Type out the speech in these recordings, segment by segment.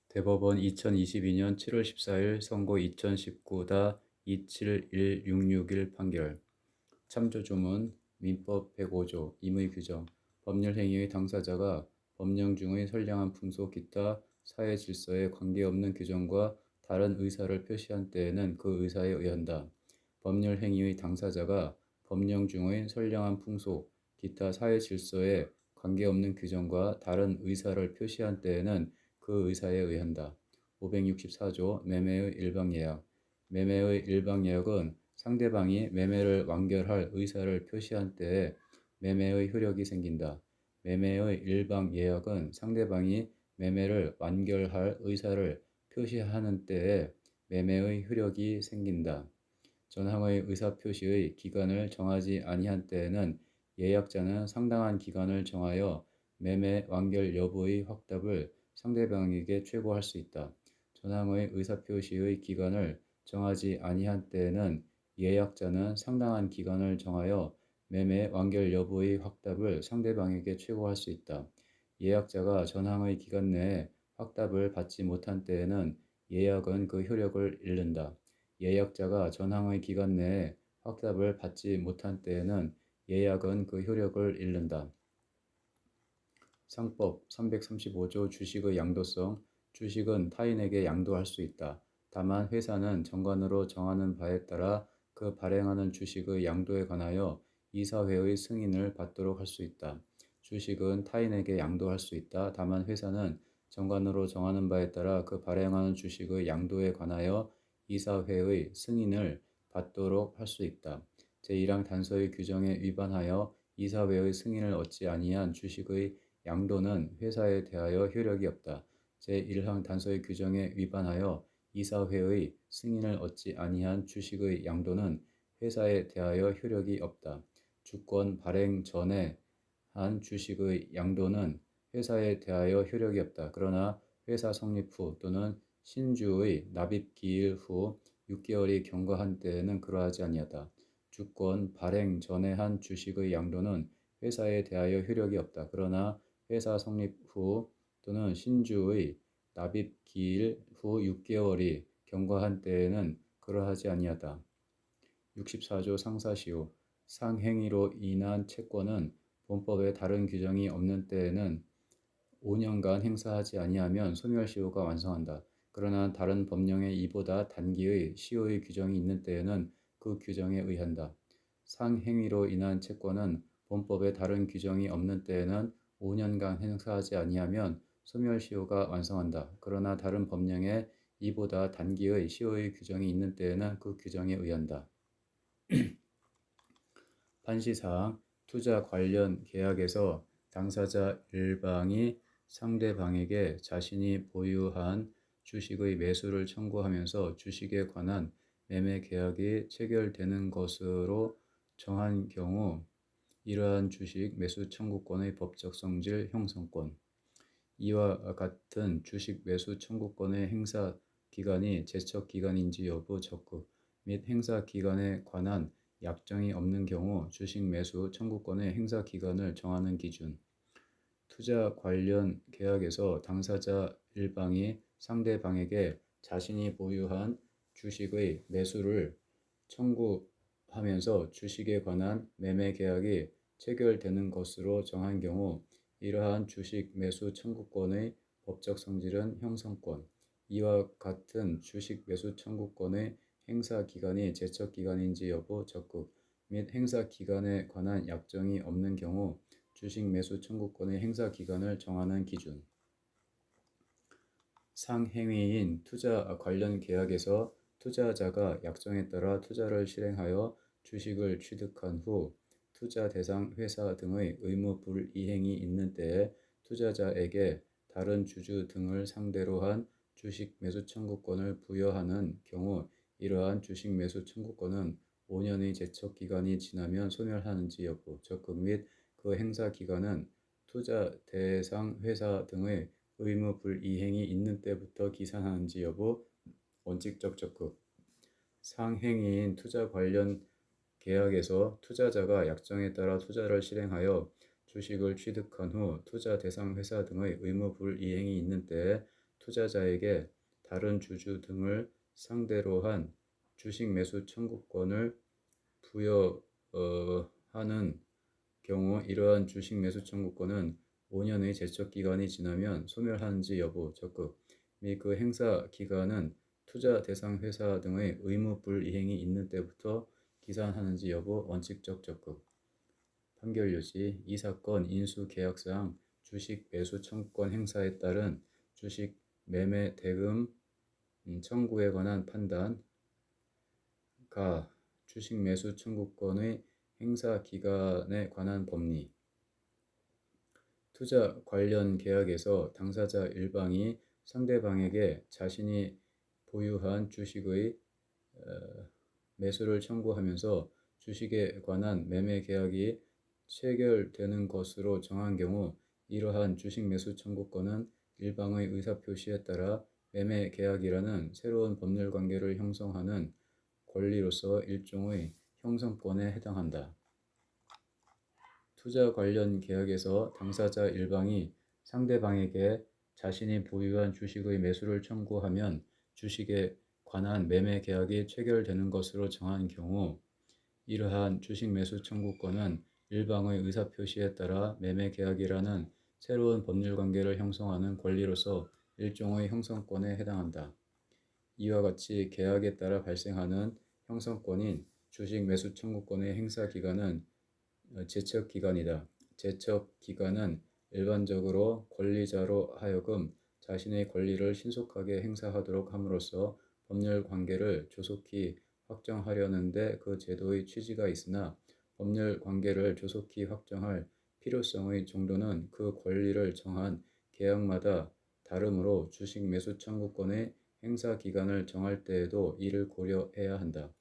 대법원 2022년 7월 14일 선고 2019-27166일 판결. 참조조문 민법 105조 임의 규정 법률행위의 당사자가 법령 중의 선량한 풍속 기타 사회 질서에 관계없는 규정과 다른 의사를 표시한 때에는 그 의사에 의한다. 법률행위의 당사자가 법령 중의 선량한 풍속 기타 사회 질서에 관계없는 규정과 다른 의사를 표시한 때에는 그 의사에 의한다. 564조 매매의 일방예약 매매의 일방예약은 상대방이 매매를 완결할 의사를 표시한 때에 매매의 효력이 생긴다. 매매의 일방예약은 상대방이 매매를 완결할 의사를 표시하는 때에 매매의 효력이 생긴다. 전항의 의사표시의 기간을 정하지 아니한 때에는 예약자는 상당한 기간을 정하여 매매 완결 여부의 확답을 상대방에게 최고할 수 있다. 전항의 의사표시의 기간을 정하지 아니한 때에는 예약자는 상당한 기간을 정하여 매매 완결 여부의 확답을 상대방에게 최고할 수 있다. 예약자가 전항의 기간 내에 확답을 받지 못한 때에는 예약은 그 효력을 잃는다. 예약자가 전항의 기간 내에 확답을 받지 못한 때에는 예약은 그 효력을 잃는다. 상법 335조 주식의 양도성 주식은 타인에게 양도할 수 있다. 다만 회사는 정관으로 정하는 바에 따라 그 발행하는 주식의 양도에 관하여 이사회의 승인을 받도록 할 수 있다. 주식은 타인에게 양도할 수 있다. 다만 회사는 정관으로 정하는 바에 따라 그 발행하는 주식의 양도에 관하여 이사회의 승인을 받도록 할 수 있다. 제1항 단서의 규정에 위반하여 이사회의 승인을 얻지 아니한 주식의 양도는 회사에 대하여 효력이 없다. 제1항 단서의 규정에 위반하여 이사회의 승인을 얻지 아니한 주식의 양도는 회사에 대하여 효력이 없다. 주권 발행 전에 한 주식의 양도는 회사에 대하여 효력이 없다. 그러나 회사 성립 후 또는 신주의 납입 기일 후 6개월이 경과한 때에는 그러하지 아니하다. 주권 발행 전에 한 주식의 양도는 회사에 대하여 효력이 없다. 그러나 회사 성립 후 또는 신주의 납입 기일 후 6개월이 경과한 때에는 그러하지 아니하다. 64조 상사시효 상행위로 인한 채권은 본법에 다른 규정이 없는 때에는 5년간 행사하지 아니하면 소멸시효가 완성한다. 그러나 다른 법령에 이보다 단기의 시효의 규정이 있는 때에는 그 규정에 의한다. 상행위로 인한 채권은 본법에 다른 규정이 없는 때에는 5년간 행사하지 아니하면 소멸시효가 완성한다. 그러나 다른 법령에 이보다 단기의 시효의 규정이 있는 때에는 그 규정에 의한다. 판시사항 투자 관련 계약에서 당사자 일방이 상대방에게 자신이 보유한 주식의 매수를 청구하면서 주식에 관한 매매 계약이 체결되는 것으로 정한 경우 이러한 주식 매수 청구권의 법적 성질 형성권 이와 같은 주식 매수 청구권의 행사 기간이 제척 기간인지 여부 적극 및 행사 기간에 관한 약정이 없는 경우 주식 매수 청구권의 행사 기간을 정하는 기준 투자 관련 계약에서 당사자 일방이 상대방에게 자신이 보유한 주식의 매수를 청구하면서 주식에 관한 매매 계약이 체결되는 것으로 정한 경우 이러한 주식 매수 청구권의 법적 성질은 형성권 이와 같은 주식 매수 청구권의 행사 기간이 제척 기간인지 여부 적극 및 행사 기간에 관한 약정이 없는 경우 주식 매수 청구권의 행사 기간을 정하는 기준 상행위인 투자 관련 계약에서 투자자가 약정에 따라 투자를 실행하여 주식을 취득한 후 투자 대상 회사 등의 의무 불이행이 있는 때에 투자자에게 다른 주주 등을 상대로 한 주식 매수 청구권을 부여하는 경우 이러한 주식 매수 청구권은 5년의 제척 기간이 지나면 소멸하는지 여부 적극 및 그 행사 기간은 투자 대상 회사 등의 의무 불이행이 있는 때부터 기산하는지 여부 원칙적 적극 상행위인 투자 관련 계약에서 투자자가 약정에 따라 투자를 실행하여 주식을 취득한 후 투자 대상 회사 등의 의무 불이행이 있는 때에 투자자에게 다른 주주 등을 상대로 한 주식 매수 청구권을 부여하는 경우 이러한 주식 매수 청구권은 5년의 제척 기간이 지나면 소멸하는지 여부 적극 및 그 행사 기간은 투자 대상 회사 등의 의무 불이행이 있는 때부터 기산하는지 여부 원칙적 적극 판결 유지 이 사건 인수 계약상 주식 매수 청구권 행사에 따른 주식 매매 대금 청구에 관한 판단 가 주식 매수 청구권의 행사 기간에 관한 법리 투자 관련 계약에서 당사자 일방이 상대방에게 자신이 보유한 주식의 매수를 청구하면서 주식에 관한 매매 계약이 체결되는 것으로 정한 경우 이러한 주식 매수 청구권은 일방의 의사표시에 따라 매매 계약이라는 새로운 법률 관계를 형성하는 권리로서 일종의 형성권에 해당한다. 투자 관련 계약에서 당사자 일방이 상대방에게 자신이 보유한 주식의 매수를 청구하면 주식에 관한 매매 계약이 체결되는 것으로 정한 경우 이러한 주식 매수 청구권은 일방의 의사표시에 따라 매매 계약이라는 새로운 법률 관계를 형성하는 권리로서 일종의 형성권에 해당한다. 이와 같이 계약에 따라 발생하는 형성권인 주식 매수 청구권의 행사 기간은 제척 기간이다. 제척 기간은 일반적으로 권리자로 하여금 자신의 권리를 신속하게 행사하도록 함으로써 법률 관계를 조속히 확정하려는 데 그 제도의 취지가 있으나 법률 관계를 조속히 확정할 필요성의 정도는 그 권리를 정한 계약마다 다르므로 주식 매수 청구권의 행사 기간을 정할 때에도 이를 고려해야 한다.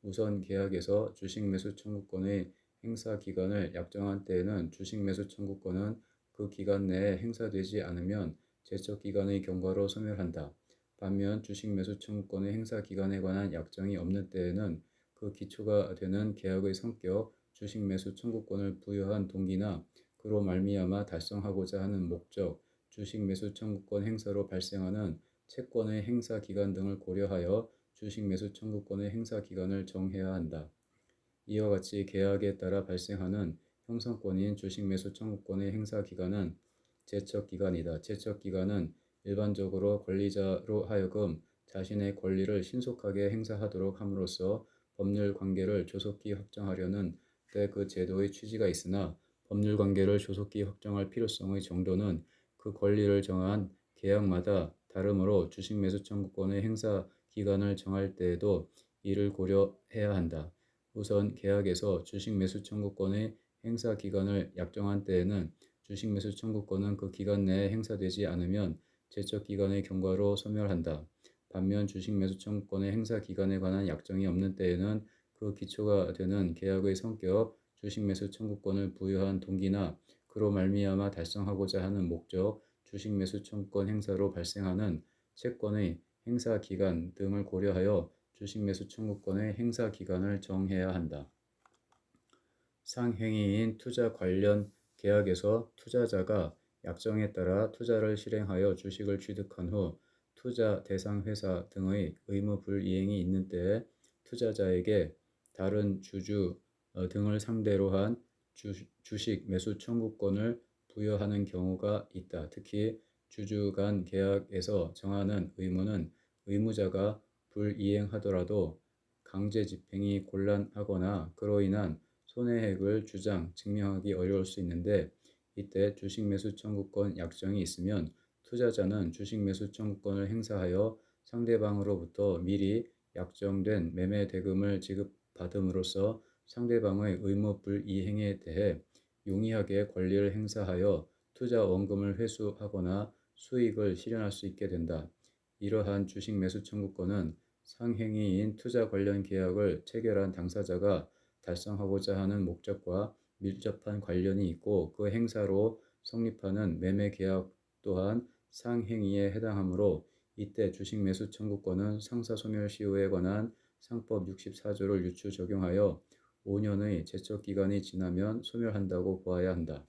우선 계약에서 주식 매수 청구권의 행사 기간을 약정한 때에는 주식 매수 청구권은 그 기간 내에 행사되지 않으면 제척 기간의 경과로 소멸한다. 반면 주식 매수 청구권의 행사 기간에 관한 약정이 없는 때에는 그 기초가 되는 계약의 성격, 주식 매수 청구권을 부여한 동기나 그로 말미암아 달성하고자 하는 목적, 주식 매수 청구권 행사로 발생하는 채권의 행사 기간 등을 고려하여 주식 매수 청구권의 행사 기간을 정해야 한다. 이와 같이 계약에 따라 발생하는 형성권인 주식 매수 청구권의 행사 기간은 제척 기간이다. 제척 기간은 일반적으로 권리자로 하여금 자신의 권리를 신속하게 행사하도록 함으로써 법률 관계를 조속히 확정하려는 때 그 제도의 취지가 있으나 법률 관계를 조속히 확정할 필요성의 정도는 그 권리를 정한 계약마다 다르므로 주식 매수 청구권의 행사 기간을 정할 때에도 이를 고려해야 한다. 우선 계약에서 주식 매수 청구권의 행사 기간을 약정한 때에는 주식 매수 청구권은 그 기간 내에 행사되지 않으면 제척 기간의 경과로 소멸한다. 반면 주식 매수 청구권의 행사 기간에 관한 약정이 없는 때에는 그 기초가 되는 계약의 성격, 주식 매수 청구권을 부여한 동기나 그로 말미암아 달성하고자 하는 목적, 주식 매수 청구권 행사로 발생하는 채권의 행사 기간 등을 고려하여 주식 매수 청구권의 행사 기간을 정해야 한다. 상행위인 투자 관련 계약에서 투자자가 약정에 따라 투자를 실행하여 주식을 취득한 후 투자 대상 회사 등의 의무 불이행이 있는 때에 투자자에게 다른 주주 등을 상대로 한 주식 매수 청구권을 부여하는 경우가 있다. 특히 주주 간 계약에서 정하는 의무는 의무자가 불이행하더라도 강제 집행이 곤란하거나 그로 인한 손해액을 증명하기 어려울 수 있는데 이때 주식 매수 청구권 약정이 있으면 투자자는 주식 매수 청구권을 행사하여 상대방으로부터 미리 약정된 매매 대금을 지급받음으로써 상대방의 의무 불이행에 대해 용이하게 권리를 행사하여 투자 원금을 회수하거나 수익을 실현할 수 있게 된다. 이러한 주식 매수 청구권은 상행위인 투자 관련 계약을 체결한 당사자가 달성하고자 하는 목적과 밀접한 관련이 있고 그 행사로 성립하는 매매 계약 또한 상행위에 해당하므로 이때 주식 매수 청구권은 상사소멸 시효에 관한 상법 64조를 유추 적용하여 5년의 제척 기간이 지나면 소멸한다고 보아야 한다.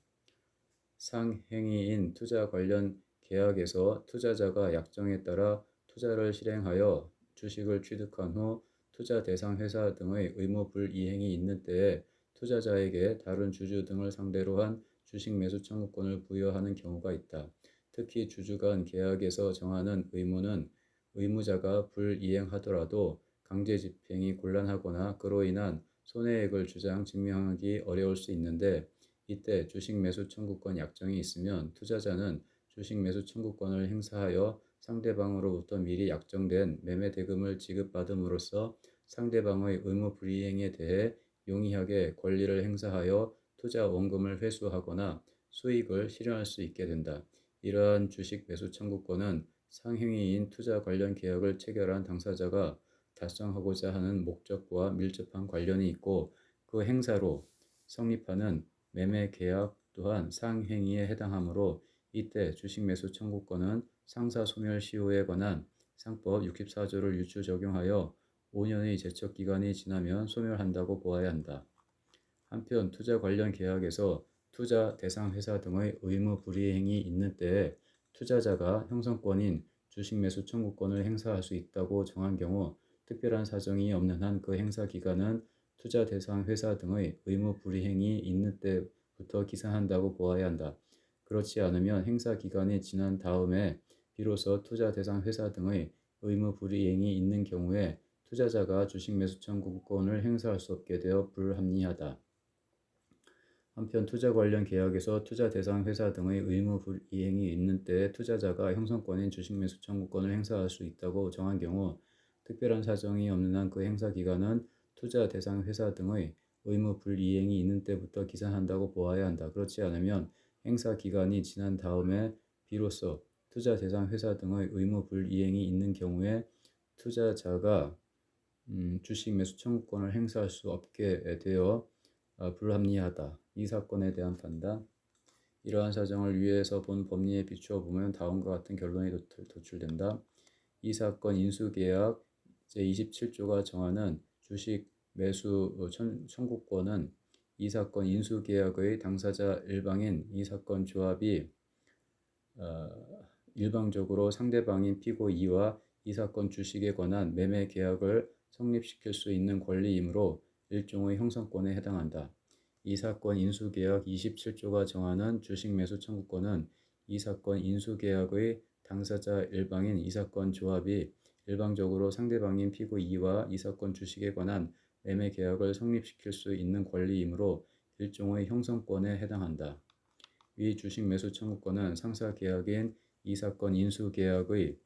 상행위인 투자 관련 계약에서 투자자가 약정에 따라 투자를 실행하여 주식을 취득한 후 투자 대상 회사 등의 의무 불이행이 있는 때에 투자자에게 다른 주주 등을 상대로 한 주식 매수 청구권을 부여하는 경우가 있다. 특히 주주 간 계약에서 정하는 의무는 의무자가 불이행하더라도 강제 집행이 곤란하거나 그로 인한 손해액을 주장 증명하기 어려울 수 있는데, 이때 주식 매수 청구권 약정이 있으면 투자자는 주식 매수 청구권을 행사하여 상대방으로부터 미리 약정된 매매 대금을 지급받음으로써 상대방의 의무 불이행에 대해 용이하게 권리를 행사하여 투자 원금을 회수하거나 수익을 실현할 수 있게 된다. 이러한 주식 매수 청구권은 상행위인 투자 관련 계약을 체결한 당사자가 달성하고자 하는 목적과 밀접한 관련이 있고, 그 행사로 성립하는 매매 계약 또한 상행위에 해당하므로, 이때 주식 매수 청구권은 상사 소멸 시효에 관한 상법 64조를 유추 적용하여 5년의 제척 기간이 지나면 소멸한다고 보아야 한다. 한편 투자 관련 계약에서 투자 대상 회사 등의 의무 불이행이 있는 때에 투자자가 형성권인 주식 매수 청구권을 행사할 수 있다고 정한 경우, 특별한 사정이 없는 한 그 행사 기간은 투자 대상 회사 등의 의무 불이행이 있는 때부터 기산한다고 보아야 한다. 그렇지 않으면 행사 기간이 지난 다음에 비로소 투자 대상 회사 등의 의무 불이행이 있는 경우에 투자자가 주식 매수 청구권을 행사할 수 없게 되어 불합리하다. 한편 투자 관련 계약에서 투자 대상 회사 등의 의무 불이행이 있는 때에 투자자가 형성권인 주식 매수 청구권을 행사할 수 있다고 정한 경우, 특별한 사정이 없는 한 그 행사 기간은 투자 대상 회사 등의 의무 불이행이 있는 때부터 기산한다고 보아야 한다. 그렇지 않으면 행사 기간이 지난 다음에 비로소 투자 대상 회사 등의 의무 불이행이 있는 경우에 투자자가 주식 매수 청구권을 행사할 수 없게 되어 불합리하다. 이 사건에 대한 판단. 이러한 사정을 위에서 본 법리에 비추어 보면 다음과 같은 결론이 도출된다. 이 사건 인수계약 제27조가 정하는 주식 매수 청구권은 이 사건 인수계약의 당사자 일방인 이 사건 조합이 일방적으로 상대방인 피고 2와 이 사건 주식에 관한 매매 계약을 성립시킬 수 있는 권리이므로 일종의 형성권에 해당한다. 이 사건 인수계약 27조가 정하는 주식 매수 청구권은 이 사건 인수계약의 당사자 일방인 이 사건 조합이 일방적으로 상대방인 피고 2와 이 사건 주식에 관한 매매 계약을 성립시킬 수 있는 권리이므로 일종의 형성권에 해당한다. 위 주식 매수 청구권은 상사 계약인 이 사건 인수계약의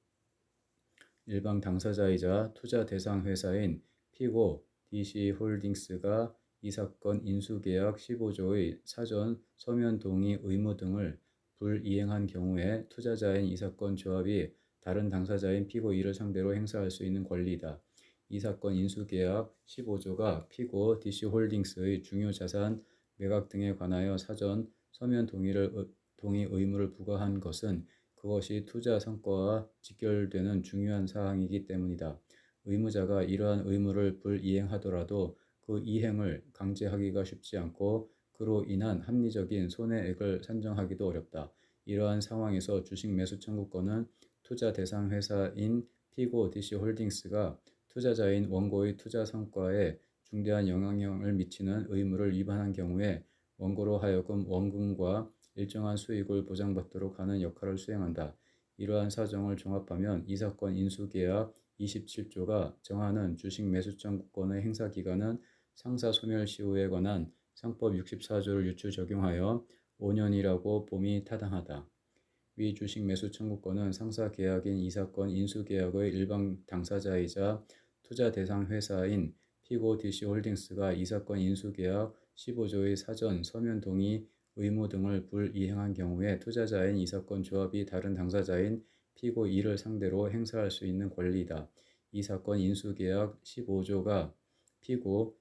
일방 당사자이자 투자 대상 회사인 피고 DC홀딩스가 이 사건 인수계약 15조의 사전 서면 동의 의무 등을 불이행한 경우에 투자자인 이 사건 조합이 다른 당사자인 피고 2를 상대로 행사할 수 있는 권리이다. 이 사건 인수계약 15조가 피고 DC홀딩스의 중요 자산 매각 등에 관하여 사전 서면 동의 의무를 부과한 것은 그것이 투자 성과와 직결되는 중요한 사항이기 때문이다. 의무자가 이러한 의무를 불이행하더라도 그 이행을 강제하기가 쉽지 않고 그로 인한 합리적인 손해액을 산정하기도 어렵다. 이러한 상황에서 주식 매수 청구권은 투자 대상 회사인 피고 DC홀딩스가 투자자인 원고의 투자 성과에 중대한 영향을 미치는 의무를 위반한 경우에 원고로 하여금 원금과 일정한 수익을 보장받도록 하는 역할을 수행한다. 이러한 사정을 종합하면 이 사건 인수계약 27조가 정하는 주식 매수 청구권의 행사 기간은 상사 소멸 시효에 관한 상법 64조를 유추 적용하여 5년이라고 봄이 타당하다. 위 주식 매수 청구권은 상사 계약인 이 사건 인수계약의 일방 당사자이자 투자 대상 회사인 피고 DC홀딩스가 이 사건 인수계약 15조의 사전 서면 동의 의무 등을 불이행한 경우에 투자자인 이 사건 조합이 다른 당사자인 피고 2를 상대로 행사할 수 있는 권리이다. 이 사건 인수계약 15조가 피고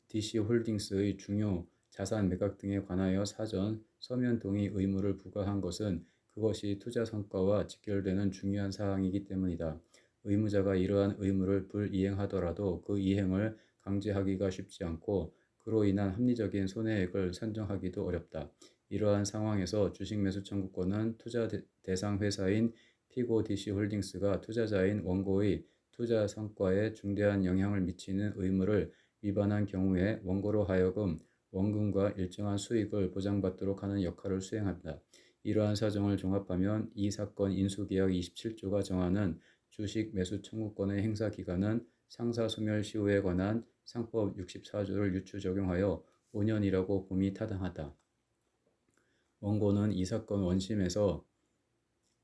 DC홀딩스의 중요 자산 매각 등에 관하여 사전 서면 동의 의무를 부과한 것은 그것이 투자 성과와 직결되는 중요한 사항이기 때문이다. 의무자가 이러한 의무를 불이행하더라도 그 이행을 강제하기가 쉽지 않고 그로 인한 합리적인 손해액을 산정하기도 어렵다. 이러한 상황에서 주식 매수 청구권은 투자 대상 회사인 피고 DC홀딩스가 투자자인 원고의 투자 성과에 중대한 영향을 미치는 의무를 위반한 경우에 원고로 하여금 원금과 일정한 수익을 보장받도록 하는 역할을 수행한다. 이러한 사정을 종합하면 이 사건 인수계약 27조가 정하는 주식 매수 청구권의 행사 기간은 상사 소멸 시효에 관한 상법 64조를 유추 적용하여 5년이라고 봄이 타당하다. 원고는 이 사건 원심에서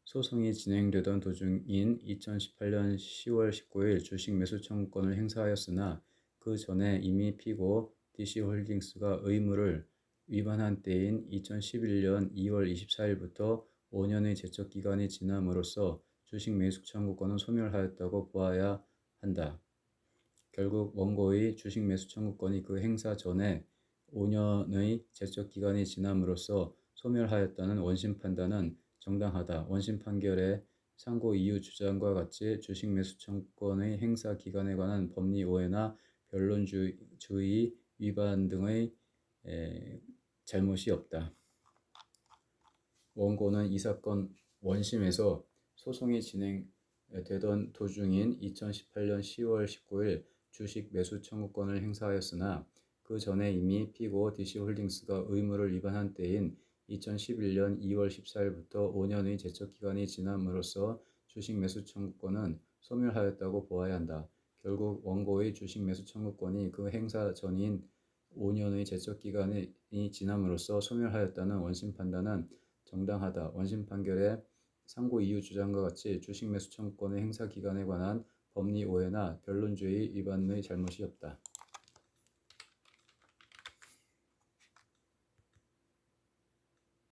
소송이 진행되던 도중인 2018년 10월 19일 주식 매수 청구권을 행사하였으나 그 전에 이미 피고 DC홀딩스가 의무를 위반한 때인 2011년 2월 24일부터 5년의 제척 기간이 지남으로써 주식 매수 청구권은 소멸하였다고 보아야 한다. 결국 원고의 주식 매수 청구권이 그 행사 전에 5년의 제척 기간이 지남으로써 소멸하였다는 원심 판단은 정당하다. 원심 판결의 상고 이유 주장과 같이 주식 매수 청구권의 행사 기간에 관한 법리 오해나 변론주의 위반 등의 잘못이 없다. 원고는 이 사건 원심에서 소송이 진행되던 도중인 2018년 10월 19일 주식 매수 청구권을 행사하였으나 그 전에 이미 피고 DC홀딩스가 의무를 위반한 때인 2011년 2월 14일부터 5년의 제척 기간이 지남으로써 주식 매수 청구권은 소멸하였다고 보아야 한다. 결국 원고의 주식 매수 청구권이 그 행사 전인 5년의 제척 기간이 지남으로써 소멸하였다는 원심 판단은 정당하다. 원심 판결의 상고 이유 주장과 같이 주식 매수 청구권의 행사 기간에 관한 법리 오해나 변론주의 위반의 잘못이 없다.